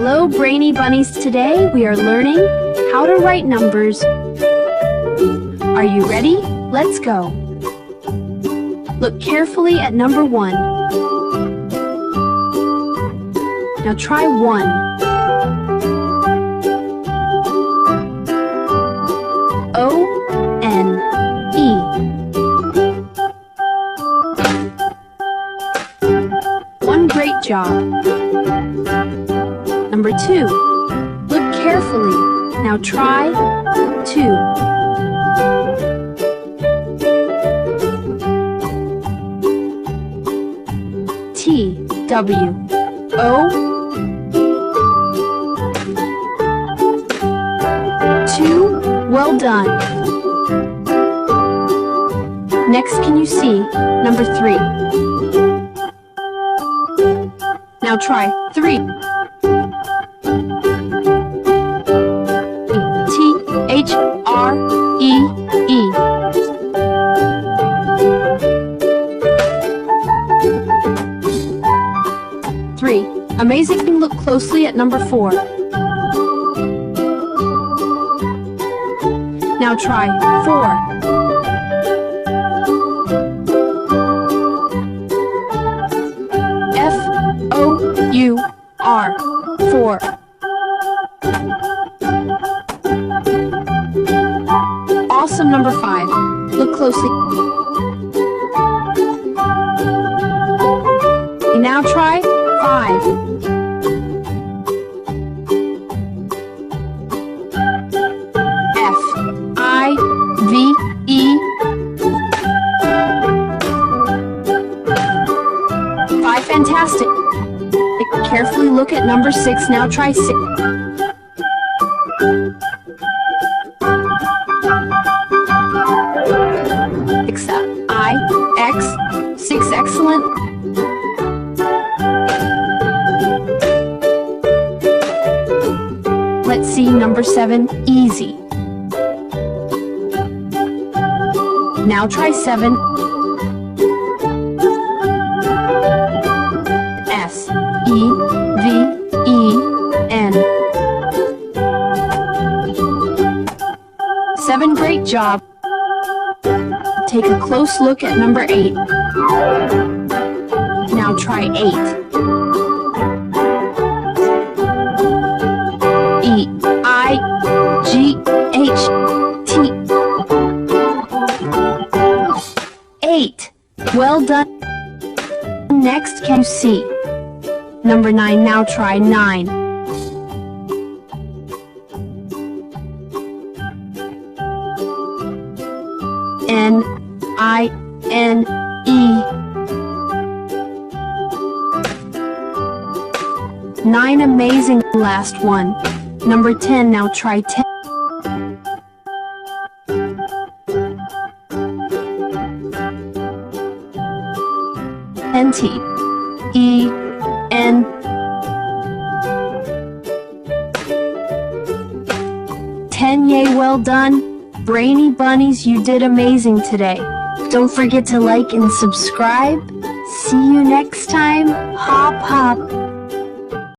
Hello, Brainy Bunnies. Today we are learning how to write numbers. Are you ready? Let's go. Look carefully at number 1. Now try 1. O-N-E. One great job. Number 2. Look carefully. Now try 2. T-W-O. 2. Well done. Next, can you see number 3? Now try 3. T-H-R-E-E. 3. Amazing. Look closely at number 4. Now try 4. F-O-U-R. 4. Awesome. Number 5. Look closely. Now try 5. F-I-V-E. 5. Fantastic. Carefully look at number 6. Now try 6. I-X. 6. Excellent. Let's see number 7. Easy. Now try 7. S-E-V-E-N. 7. Great job. Take a close look at number 8. Now try 8. E-I-G-H-T. 8. Well done. Next, can you see number 9? Now try 9. N-I-N-E. 9. Amazing. Last one. Number 10. Now try 10. N-T-E-N. 10. Yay, well done. Brainy Bunnies, you did amazing today. Don't forget to like and subscribe. See you next time. Hop, hop.